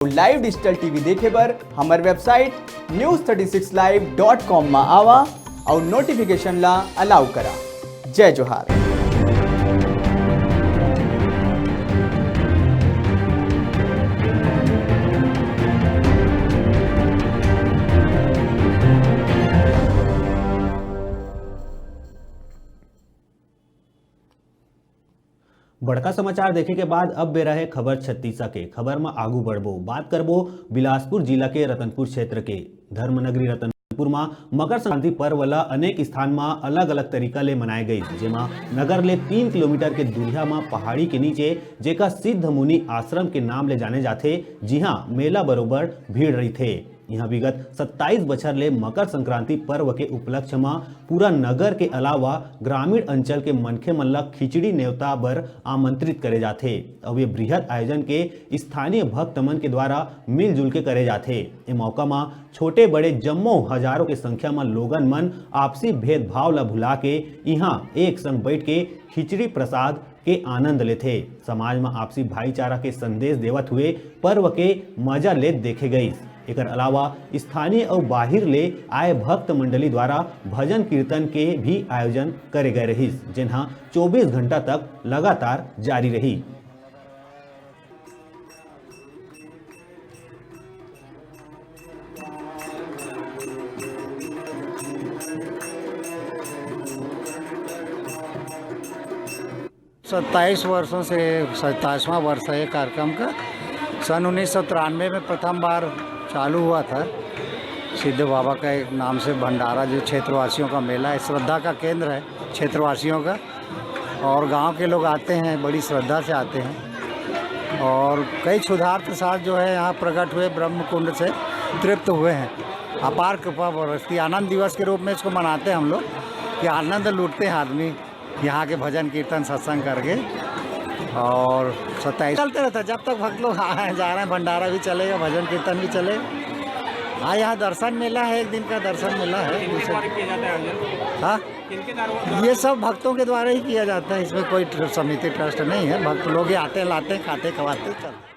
Live digital TV देखे बर हमार वेबसाइट news36live.com में आवा और नोटिफिकेशन ला अलाउ करा। जय जोहार। बड़का समाचार देखे के बाद अब बेरा है खबर छत्तीसा के। खबर में आगू बढ़बो बात करबो बिलासपुर जिला के रतनपुर क्षेत्र के। धर्मनगरी रतनपुर में मकर संक्रांति पर्व ला अनेक स्थान में अलग अलग तरीका ले मनाए गई, जेमा नगर ले 3 किलोमीटर के दूरिया में पहाड़ी के नीचे जेका सिद्ध मुनि आश्रम के नाम ले जाने जाते, जिहां मेला बरोबर भीड़ रही थे। यहाँ विगत 27 बछर ले मकर संक्रांति पर्व के उपलक्ष्य में पूरा नगर के अलावा ग्रामीण अंचल के मनखे मन ला खिचड़ी न्योता बर आमंत्रित करे जाते और ये बृहद आयोजन के स्थानीय भक्त मन के द्वारा मिलजुल के करे जाते। इस मौका में छोटे बड़े जम्मो हजारों के संख्या में लोगन मन आपसी भेदभाव ला भुला के यहाँ एक संग बैठ के खिचड़ी प्रसाद के आनंद लेते। समाज में आपसी भाईचारा के संदेश देवत हुए पर्व के मजा ले देखे गई। एकर अलावा स्थानीय और बाहर ले आए भक्त मंडली द्वारा भजन कीर्तन के भी आयोजन करे गए रही, जिन्हा 24 घंटा तक लगातार जारी रही। सत्ताईस वर्षों से 27वां वर्ष है कार्यक्रम का। सन 1993 में प्रथम बार चालू हुआ था। सिद्ध बाबा का एक नाम से भंडारा, जो क्षेत्रवासियों का मेला है, श्रद्धा का केंद्र है क्षेत्रवासियों का, और गांव के लोग आते हैं, बड़ी श्रद्धा से आते हैं और कई क्षुधार्त साथ जो है यहाँ प्रकट हुए, ब्रह्म कुंड से तृप्त हुए हैं। अपार कृपा बरसती। आनंद दिवस के रूप में इसको मनाते हैं हम लोग, कि आनंद लूटते हैं आदमी यहाँ के भजन कीर्तन सत्संग करके। और 27 चलते रहता है जब तक भक्त लोग आ रहे जा रहे हैं। भंडारा भी चलेगा, भजन कीर्तन भी चलेगा। हाँ, यहाँ दर्शन मेला है, एक दिन का दर्शन मेला है। हाँ, ये सब भक्तों के द्वारा ही किया जाता है। इसमें कोई समिति ट्रस्ट नहीं है। भक्त लोग ही आते लाते खाते खवाते चलते।